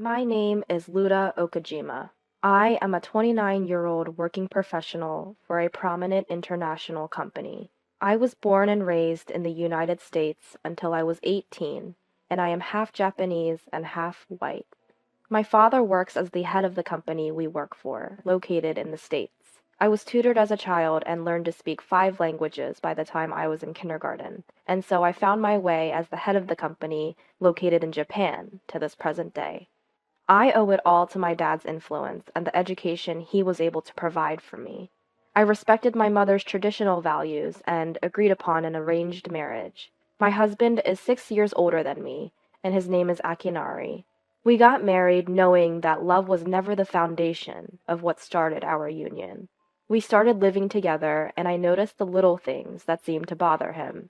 My name is Luda Okajima. I am a 29-year-old working professional for a prominent international company. I was born and raised in the United States until I was 18, and I am half Japanese and half white. My father works as the head of the company we work for, located in the States. I was tutored as a child and learned to speak 5 languages by the time I was in kindergarten, and so I found my way as the head of the company located in Japan to this present day. I owe it all to my dad's influence and the education he was able to provide for me. I respected my mother's traditional values and agreed upon an arranged marriage. My husband is 6 years older than me, and his name is Akinari. We got married knowing that love was never the foundation of what started our union. We started living together, and I noticed the little things that seemed to bother him.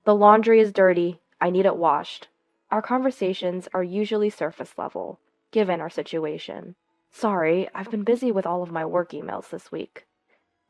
The laundry is dirty. I need it washed. Our conversations are usually surface level, given our situation. Sorry, I've been busy with all of my work emails this week.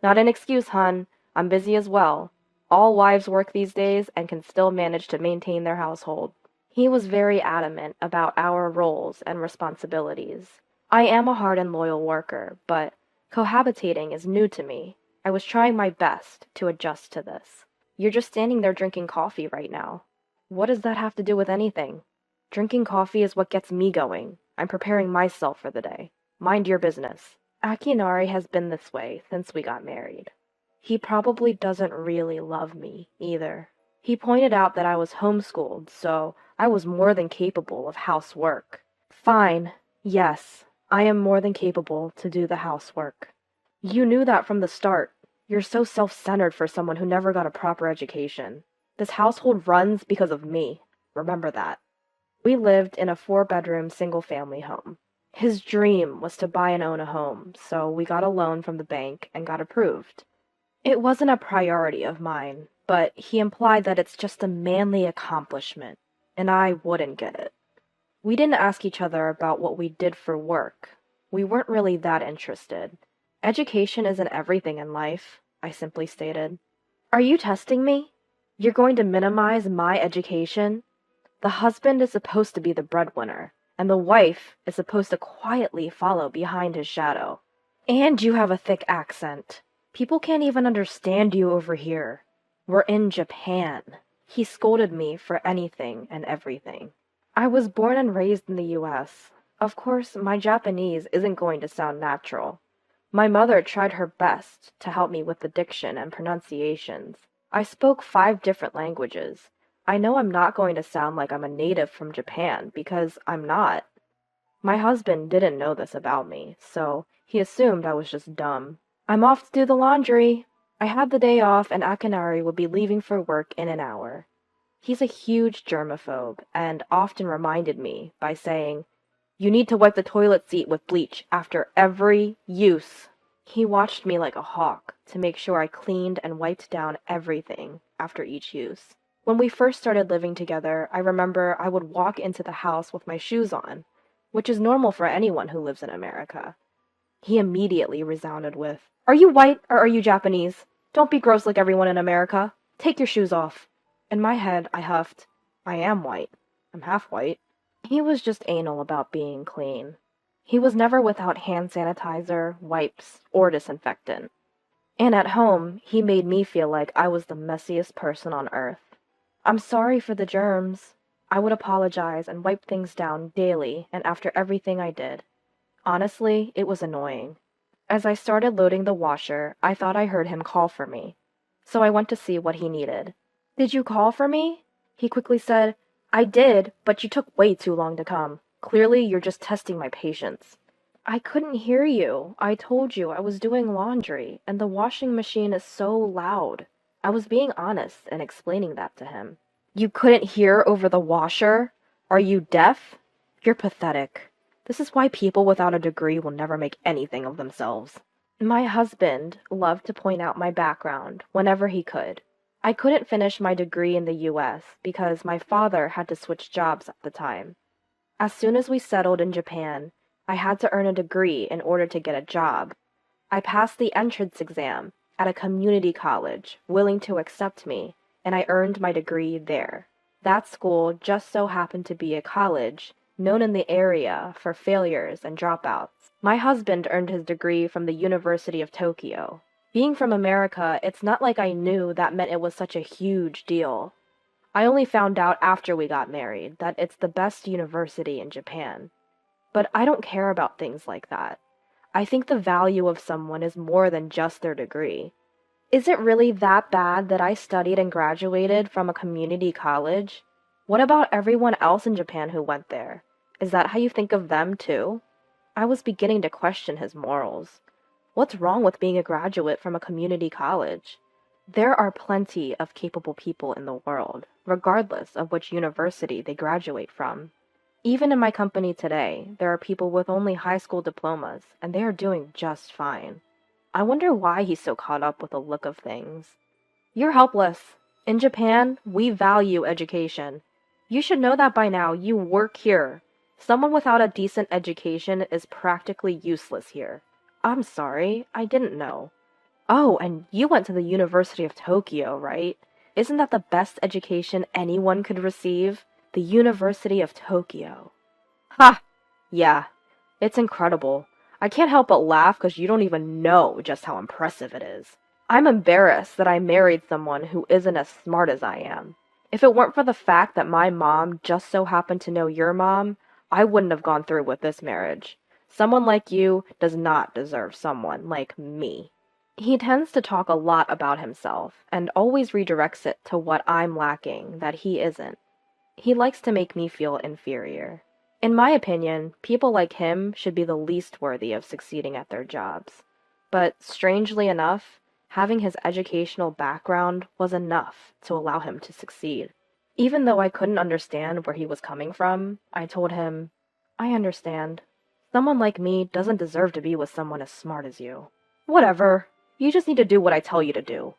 Not an excuse, hun. I'm busy as well. All wives work these days and can still manage to maintain their household. He was very adamant about our roles and responsibilities. I am a hard and loyal worker, but cohabitating is new to me. I was trying my best to adjust to this. You're just standing there drinking coffee right now. What does that have to do with anything? Drinking coffee is what gets me going. I'm preparing myself for the day. Mind your business. Akinari has been this way since we got married. He probably doesn't really love me, either. He pointed out that I was homeschooled, so I was more than capable of housework. Fine. Yes, I am more than capable to do the housework. You knew that from the start. You're so self-centered for someone who never got a proper education. This household runs because of me. Remember that. We lived in a 4-bedroom single-family home. His dream was to buy and own a home, so we got a loan from the bank and got approved. It wasn't a priority of mine, but he implied that it's just a manly accomplishment, and I wouldn't get it. We didn't ask each other about what we did for work. We weren't really that interested. Education isn't everything in life, I simply stated. Are you testing me? You're going to minimize my education? The husband is supposed to be the breadwinner, and the wife is supposed to quietly follow behind his shadow. And you have a thick accent. People can't even understand you over here. We're in Japan. He scolded me for anything and everything. I was born and raised in the US. Of course, my Japanese isn't going to sound natural. My mother tried her best to help me with the diction and pronunciations. I spoke 5 different languages. I know I'm not going to sound like I'm a native from Japan, because I'm not. My husband didn't know this about me, so he assumed I was just dumb. I'm off to do the laundry. I had the day off and Akinari would be leaving for work in an hour. He's a huge germaphobe and often reminded me by saying, "You need to wipe the toilet seat with bleach after every use." He watched me like a hawk to make sure I cleaned and wiped down everything after each use. When we first started living together, I remember I would walk into the house with my shoes on, which is normal for anyone who lives in America. He immediately resounded with, "Are you white or are you Japanese? Don't be gross like everyone in America. Take your shoes off." In my head, I huffed, "I am white. I'm half white." He was just anal about being clean. He was never without hand sanitizer, wipes, or disinfectant. And at home, he made me feel like I was the messiest person on earth. I'm sorry for the germs. I would apologize and wipe things down daily and after everything I did. Honestly, it was annoying. As I started loading the washer, I thought I heard him call for me. So I went to see what he needed. "Did you call for me?" He quickly said, "I did, but you took way too long to come. Clearly, you're just testing my patience." "I couldn't hear you. I told you I was doing laundry, and the washing machine is so loud." I was being honest and explaining that to him. "You couldn't hear over the washer? Are you deaf? You're pathetic. This is why people without a degree will never make anything of themselves." My husband loved to point out my background whenever he could. I couldn't finish my degree in the US because my father had to switch jobs at the time. As soon as we settled in Japan, I had to earn a degree in order to get a job. I passed the entrance exam at a community college willing to accept me, and I earned my degree there. That school just so happened to be a college known in the area for failures and dropouts. My husband earned his degree from the University of Tokyo. Being from America, it's not like I knew that meant it was such a huge deal. I only found out after we got married that it's the best university in Japan. But I don't care about things like that. I think the value of someone is more than just their degree. Is it really that bad that I studied and graduated from a community college? What about everyone else in Japan who went there? Is that how you think of them too? I was beginning to question his morals. What's wrong with being a graduate from a community college? There are plenty of capable people in the world, regardless of which university they graduate from. Even in my company today, there are people with only high school diplomas, and they are doing just fine. I wonder why he's so caught up with the look of things. You're helpless. In Japan, we value education. You should know that by now. You work here. Someone without a decent education is practically useless here. I'm sorry, I didn't know. Oh, and you went to the University of Tokyo, right? Isn't that the best education anyone could receive? The University of Tokyo. Ha! Yeah, it's incredible. I can't help but laugh because you don't even know just how impressive it is. I'm embarrassed that I married someone who isn't as smart as I am. If it weren't for the fact that my mom just so happened to know your mom, I wouldn't have gone through with this marriage. Someone like you does not deserve someone like me. He tends to talk a lot about himself and always redirects it to what I'm lacking that he isn't. He likes to make me feel inferior. In my opinion, people like him should be the least worthy of succeeding at their jobs. But strangely enough, having his educational background was enough to allow him to succeed. Even though I couldn't understand where he was coming from, I told him, I understand. Someone like me doesn't deserve to be with someone as smart as you. Whatever. You just need to do what I tell you to do.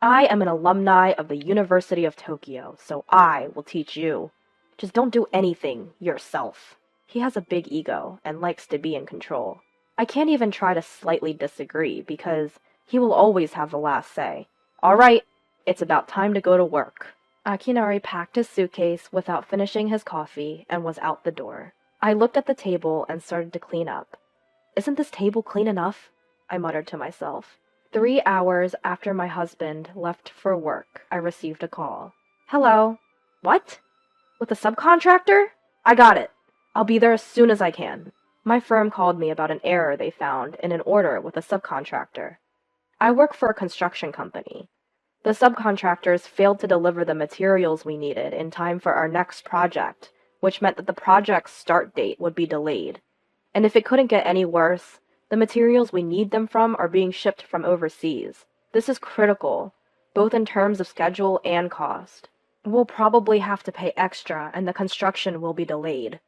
I am an alumni of the University of Tokyo, so I will teach you. Just don't do anything yourself. He has a big ego and likes to be in control. I can't even try to slightly disagree because he will always have the last say. All right, it's about time to go to work. Akinari packed his suitcase without finishing his coffee and was out the door. I looked at the table and started to clean up. Isn't this table clean enough? I muttered to myself. 3 hours after my husband left for work, I received a call. Hello. What? With a subcontractor? I got it. I'll be there as soon as I can. My firm called me about an error they found in an order with a subcontractor. I work for a construction company. The subcontractors failed to deliver the materials we needed in time for our next project, which meant that the project's start date would be delayed. And if it couldn't get any worse, the materials we need them from are being shipped from overseas. This is critical, both in terms of schedule and cost. We'll probably have to pay extra and the construction will be delayed.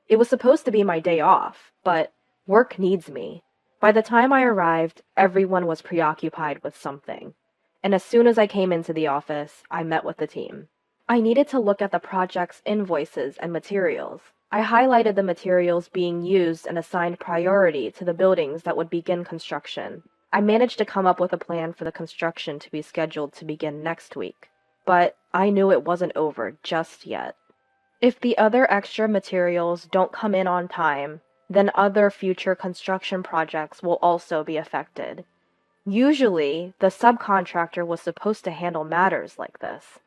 It was supposed to be my day off, but work needs me. By the time I arrived, everyone was preoccupied with something. And as soon as I came into the office, I met with the team. I needed to look at the project's invoices and materials. I highlighted the materials being used and assigned priority to the buildings that would begin construction. I managed to come up with a plan for the construction to be scheduled to begin next week. But I knew it wasn't over just yet. If the other extra materials don't come in on time, then other future construction projects will also be affected. Usually, the subcontractor was supposed to handle matters like this.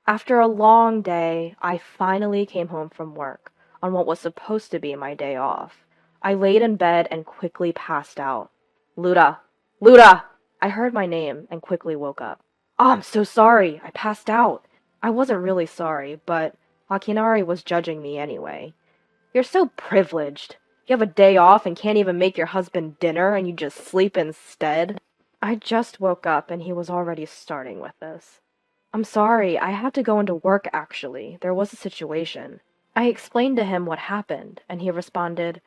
After a long day, I finally came home from work on what was supposed to be my day off. I laid in bed and quickly passed out. Luda! Luda! I heard my name and quickly woke up. Oh, I'm so sorry. I passed out. I wasn't really sorry, but Akinari was judging me anyway. You're so privileged. You have a day off and can't even make your husband dinner and you just sleep instead. I just woke up and he was already starting with this. I'm sorry, I had to go into work actually. There was a situation. I explained to him what happened, and he responded,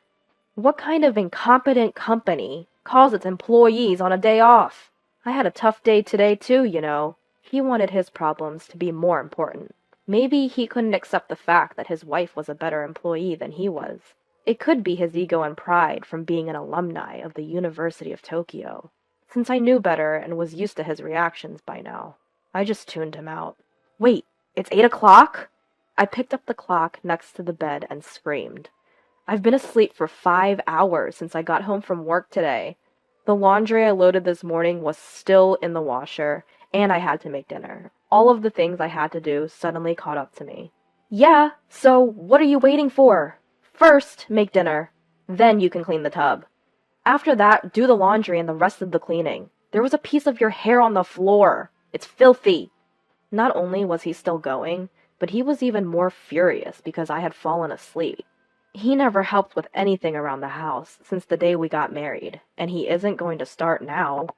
What kind of incompetent company calls its employees on a day off? I had a tough day today too, you know. He wanted his problems to be more important. Maybe he couldn't accept the fact that his wife was a better employee than he was. It could be his ego and pride from being an alumni of the University of Tokyo. Since I knew better and was used to his reactions by now, I just tuned him out. Wait, it's 8 o'clock? I picked up the clock next to the bed and screamed. I've been asleep for 5 hours since I got home from work today. The laundry I loaded this morning was still in the washer, and I had to make dinner. All of the things I had to do suddenly caught up to me. Yeah, so what are you waiting for? First, make dinner. Then you can clean the tub. After that, do the laundry and the rest of the cleaning. There was a piece of your hair on the floor. It's filthy. Not only was he still going, but he was even more furious because I had fallen asleep. He never helped with anything around the house since the day we got married, and he isn't going to start now.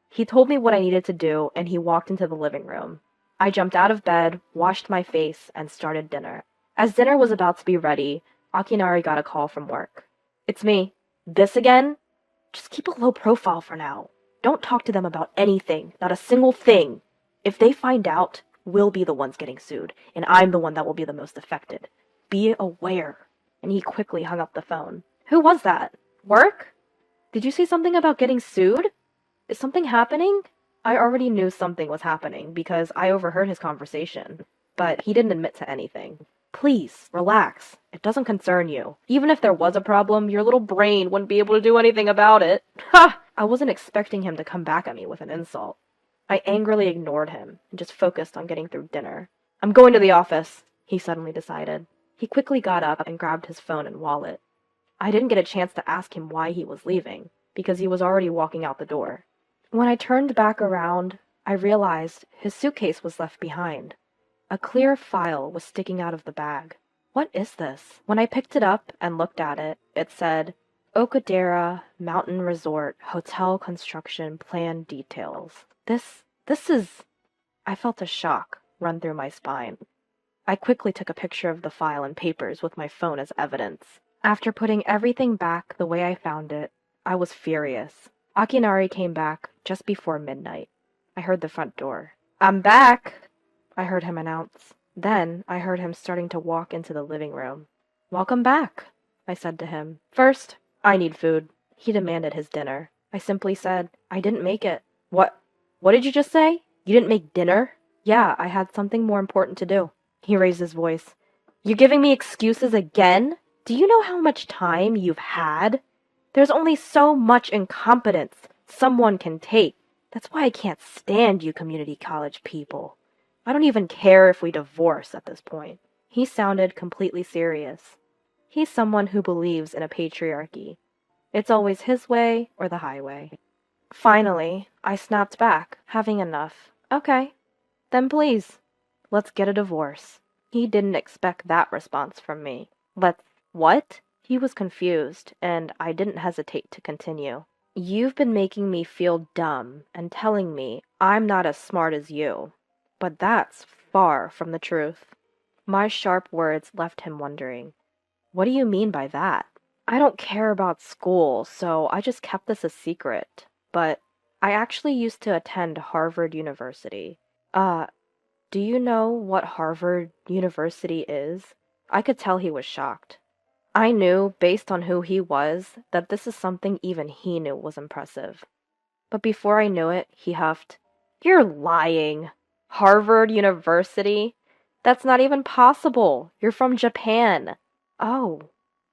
He told me what I needed to do, and he walked into the living room. I jumped out of bed, washed my face, and started dinner. As dinner was about to be ready, Akinari got a call from work. It's me. This again? Just keep a low profile for now. Don't talk to them about anything, not a single thing. If they find out, we'll be the ones getting sued, and I'm the one that will be the most affected. Be aware. And he quickly hung up the phone. Who was that? Work? Did you say something about getting sued? Is something happening? I already knew something was happening because I overheard his conversation, but he didn't admit to anything. Please, relax. It doesn't concern you. Even if there was a problem, your little brain wouldn't be able to do anything about it. Ha! I wasn't expecting him to come back at me with an insult. I angrily ignored him and just focused on getting through dinner. I'm going to the office, he suddenly decided. He quickly got up and grabbed his phone and wallet. I didn't get a chance to ask him why he was leaving, because he was already walking out the door. When I turned back around, I realized his suitcase was left behind. A clear file was sticking out of the bag. What is this? When I picked it up and looked at it, it said, Okadera Mountain Resort Hotel Construction Plan Details. This is... I felt a shock run through my spine. I quickly took a picture of the file and papers with my phone as evidence. After putting everything back the way I found it, I was furious. Akinari came back just before midnight. I heard the front door. I'm back, I heard him announce. Then I heard him starting to walk into the living room. Welcome back, I said to him. First, I need food. He demanded his dinner. I simply said, I didn't make it. What did you just say? You didn't make dinner? Yeah, I had something more important to do. He raised his voice. You're giving me excuses again? Do you know how much time you've had? There's only so much incompetence someone can take. That's why I can't stand you community college people. I don't even care if we divorce at this point. He sounded completely serious. He's someone who believes in a patriarchy. It's always his way or the highway. Finally, I snapped back, having enough. Okay, then please, let's get a divorce. He didn't expect that response from me. What? He was confused, and I didn't hesitate to continue. You've been making me feel dumb and telling me I'm not as smart as you. But that's far from the truth. My sharp words left him wondering. What do you mean by that? I don't care about school, so I just kept this a secret. But I actually used to attend Harvard University. Do you know what Harvard University is? I could tell he was shocked. I knew, based on who he was, that this is something even he knew was impressive. But before I knew it, he huffed, You're lying. Harvard University? That's not even possible. You're from Japan. Oh,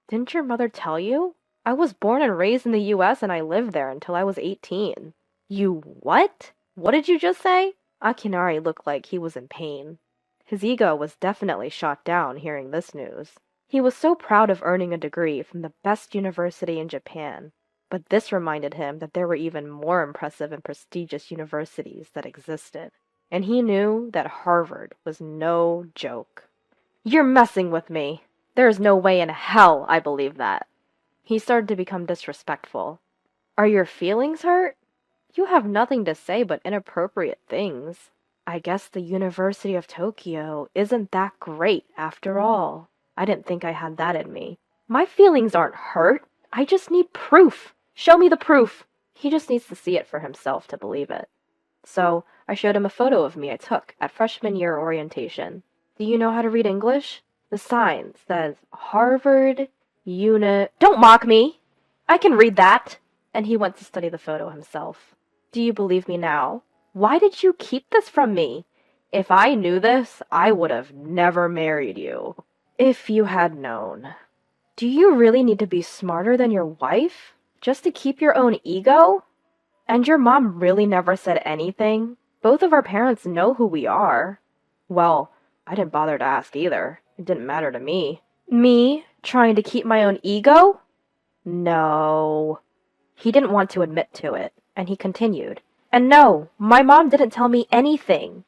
didn't your mother tell you? I was born and raised in the US and I lived there until I was 18. You what? What did you just say? Akinari looked like he was in pain. His ego was definitely shot down hearing this news. He was so proud of earning a degree from the best university in Japan, but this reminded him that there were even more impressive and prestigious universities that existed, and he knew that Harvard was no joke. You're messing with me. There is no way in hell I believe that. He started to become disrespectful. Are your feelings hurt? You have nothing to say but inappropriate things. I guess the University of Tokyo isn't that great after all. I didn't think I had that in me. My feelings aren't hurt. I just need proof. Show me the proof. He just needs to see it for himself to believe it. So I showed him a photo of me I took at freshman year orientation. Do you know how to read English? The sign says Harvard Don't mock me! I can read that! And he went to study the photo himself. Do you believe me now? Why did you keep this from me? If I knew this, I would have never married you. If you had known. Do you really need to be smarter than your wife? Just to keep your own ego? And your mom really never said anything? Both of our parents know who we are. Well, I didn't bother to ask either. It didn't matter to me. Me? Trying to keep my own ego? No. He didn't want to admit to it, and he continued. And no, my mom didn't tell me anything.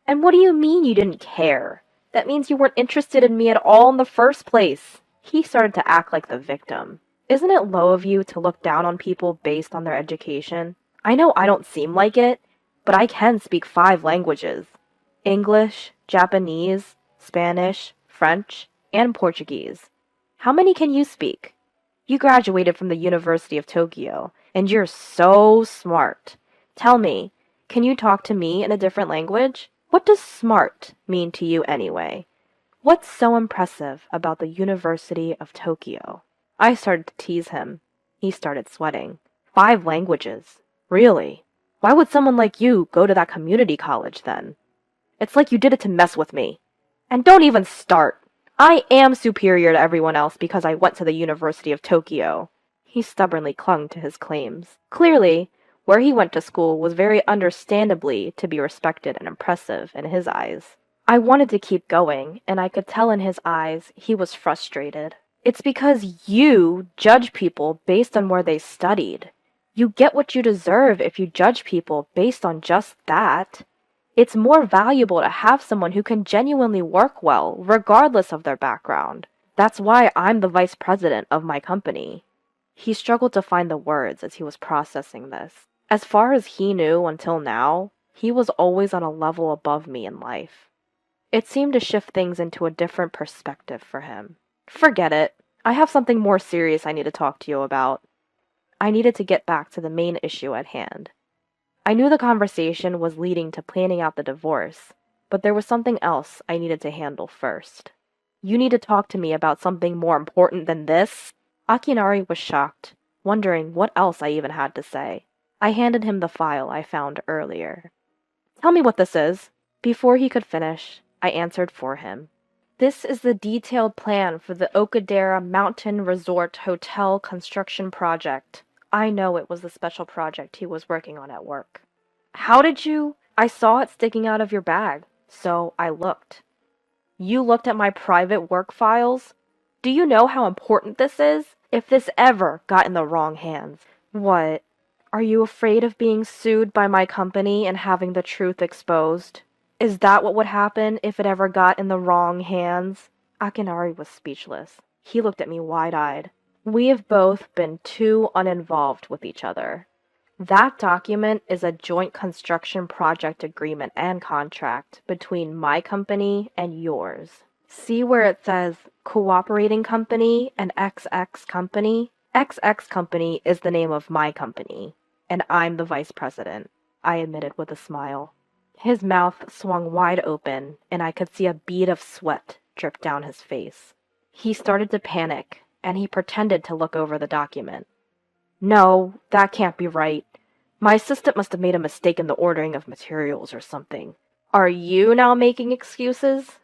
And what do you mean you didn't care? That means you weren't interested in me at all in the first place. He started to act like the victim. Isn't it low of you to look down on people based on their education? I know I don't seem like it, but I can speak 5 languages. English, Japanese, Spanish, French, and Portuguese. How many can you speak? You graduated from the University of Tokyo, and you're so smart. Tell me, can you talk to me in a different language? What does smart mean to you anyway? What's so impressive about the University of Tokyo? I started to tease him. He started sweating. 5 languages? Really? Why would someone like you go to that community college then? It's like you did it to mess with me. And don't even start. I am superior to everyone else because I went to the University of Tokyo. He stubbornly clung to his claims. Clearly, where he went to school was very understandably to be respected and impressive in his eyes. I wanted to keep going, and I could tell in his eyes he was frustrated. It's because you judge people based on where they studied. You get what you deserve if you judge people based on just that. It's more valuable to have someone who can genuinely work well, regardless of their background. That's why I'm the vice president of my company. He struggled to find the words as he was processing this. As far as he knew until now, he was always on a level above me in life. It seemed to shift things into a different perspective for him. Forget it. I have something more serious I need to talk to you about. I needed to get back to the main issue at hand. I knew the conversation was leading to planning out the divorce, but there was something else I needed to handle first. You need to talk to me about something more important than this? Akinari was shocked, wondering what else I even had to say. I handed him the file I found earlier. Tell me what this is. Before he could finish, I answered for him. This is the detailed plan for the Okadera Mountain Resort Hotel construction project. I know it was the special project he was working on at work. How did you? I saw it sticking out of your bag, so I looked. You looked at my private work files? Do you know how important this is? If this ever got in the wrong hands. What? Are you afraid of being sued by my company and having the truth exposed? Is that what would happen if it ever got in the wrong hands? Akinari was speechless. He looked at me wide-eyed. We have both been too uninvolved with each other. That document is a joint construction project agreement and contract between my company and yours. See where it says cooperating company and XX company? XX company is the name of my company, and I'm the vice president, I admitted with a smile. His mouth swung wide open, and I could see a bead of sweat drip down his face. He started to panic, and he pretended to look over the document. No, that can't be right. My assistant must have made a mistake in the ordering of materials or something. Are you now making excuses?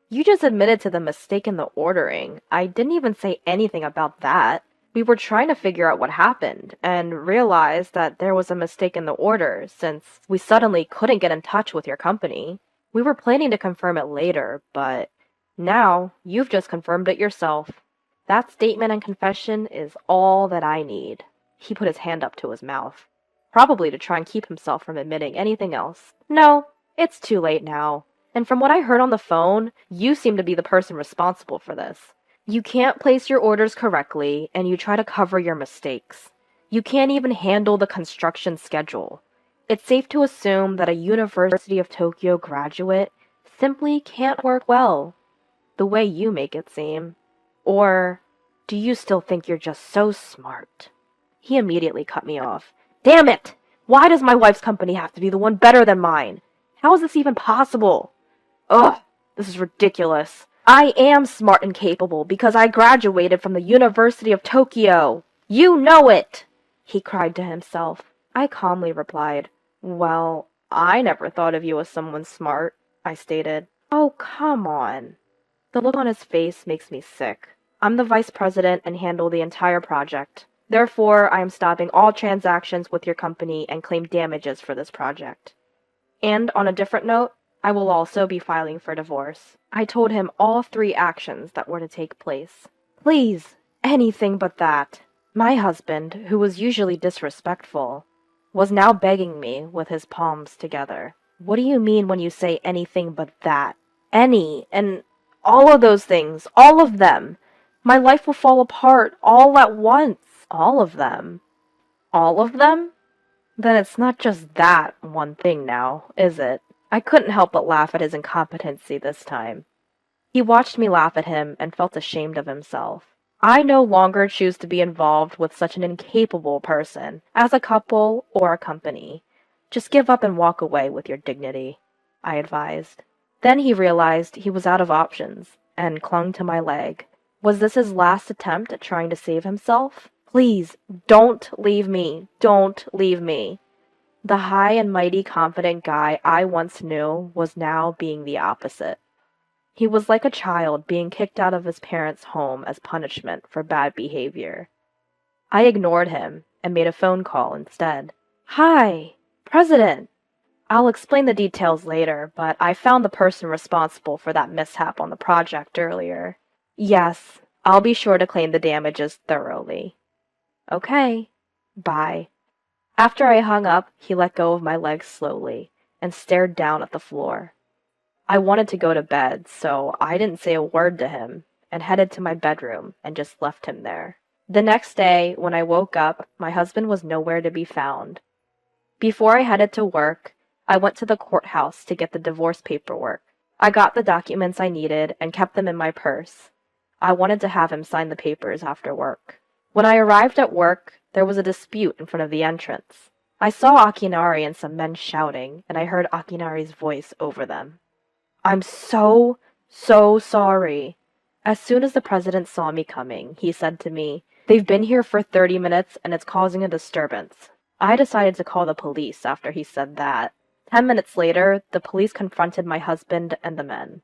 You just admitted to the mistake in the ordering. I didn't even say anything about that. We were trying to figure out what happened, and realized that there was a mistake in the order, since we suddenly couldn't get in touch with your company. We were planning to confirm it later, but now you've just confirmed it yourself. That statement and confession is all that I need. He put his hand up to his mouth, probably to try and keep himself from admitting anything else. No, it's too late now. And from what I heard on the phone, you seem to be the person responsible for this. You can't place your orders correctly, and you try to cover your mistakes. You can't even handle the construction schedule. It's safe to assume that a University of Tokyo graduate simply can't work well, the way you make it seem. Or do you still think you're just so smart? He immediately cut me off. Damn it! Why does my wife's company have to be the one better than mine? How is this even possible? Ugh, this is ridiculous. I am smart and capable because I graduated from the University of Tokyo. You know it! He cried to himself. I calmly replied, Well, I never thought of you as someone smart, I stated. Oh, come on. The look on his face makes me sick. I'm the vice president and handle the entire project. Therefore, I am stopping all transactions with your company and claim damages for this project. And on a different note, I will also be filing for divorce. I told him all 3 actions that were to take place. Please, anything but that. My husband, who was usually disrespectful, was now begging me with his palms together. What do you mean when you say anything but that? Any, and all of those things, all of them. My life will fall apart all at once. All of them. All of them? Then it's not just that one thing now, is it? I couldn't help but laugh at his incompetency this time. He watched me laugh at him and felt ashamed of himself. I no longer choose to be involved with such an incapable person, as a couple or a company. Just give up and walk away with your dignity, I advised. Then he realized he was out of options, and clung to my leg. Was this his last attempt at trying to save himself? Please, don't leave me. Don't leave me. The high and mighty confident guy I once knew was now being the opposite. He was like a child being kicked out of his parents' home as punishment for bad behavior. I ignored him and made a phone call instead. Hi, President. I'll explain the details later, but I found the person responsible for that mishap on the project earlier. Yes, I'll be sure to claim the damages thoroughly. Okay, bye. After I hung up, he let go of my legs slowly and stared down at the floor. I wanted to go to bed, so I didn't say a word to him and headed to my bedroom and just left him there. The next day, when I woke up, my husband was nowhere to be found. Before I headed to work, I went to the courthouse to get the divorce paperwork. I got the documents I needed and kept them in my purse. I wanted to have him sign the papers after work. When I arrived at work, there was a dispute in front of the entrance. I saw Akinari and some men shouting, and I heard Akinari's voice over them. I'm so sorry. As soon as the president saw me coming, he said to me, "They've been here for 30 minutes and it's causing a disturbance." I decided to call the police after he said that. 10 minutes later, the police confronted my husband and the men.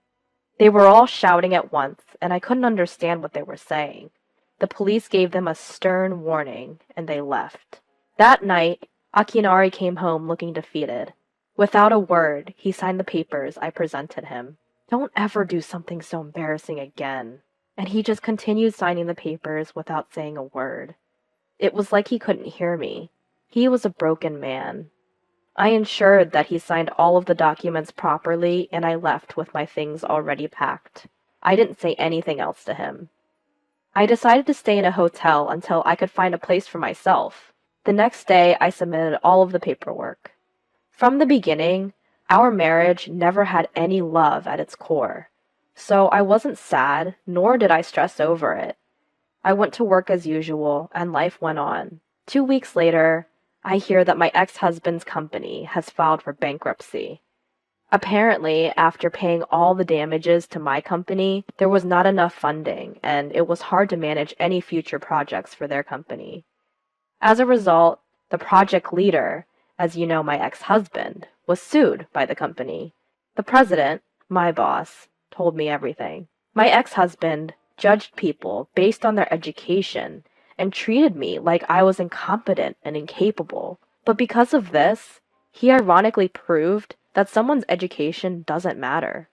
They were all shouting at once, and I couldn't understand what they were saying. The police gave them a stern warning, and they left. That night, Akinari came home looking defeated. Without a word, he signed the papers I presented him. Don't ever do something so embarrassing again. And he just continued signing the papers without saying a word. It was like he couldn't hear me. He was a broken man. I ensured that he signed all of the documents properly, and I left with my things already packed. I didn't say anything else to him. I decided to stay in a hotel until I could find a place for myself. The next day, I submitted all of the paperwork. From the beginning, our marriage never had any love at its core. So I wasn't sad, nor did I stress over it. I went to work as usual, and life went on. 2 weeks later, I hear that my ex-husband's company has filed for bankruptcy. Apparently, after paying all the damages to my company, there was not enough funding, and it was hard to manage any future projects for their company. As a result, the project leader, as you know, my ex-husband, was sued by the company. The president, my boss, told me everything. My ex-husband judged people based on their education and treated me like I was incompetent and incapable. But because of this, he ironically proved that someone's education doesn't matter.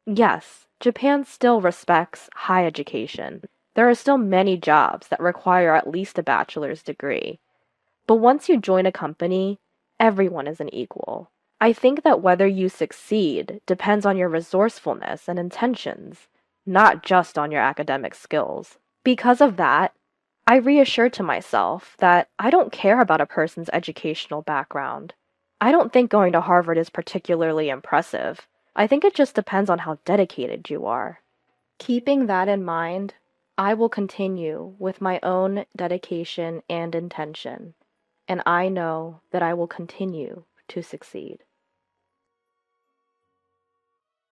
Yes, Japan still respects high education. There are still many jobs that require at least a bachelor's degree. But once you join a company, everyone is an equal. I think that whether you succeed depends on your resourcefulness and intentions, not just on your academic skills. Because of that, I reassure to myself that I don't care about a person's educational background. I don't think going to Harvard is particularly impressive. I think it just depends on how dedicated you are. Keeping that in mind, I will continue with my own dedication and intention, and I know that I will continue to succeed.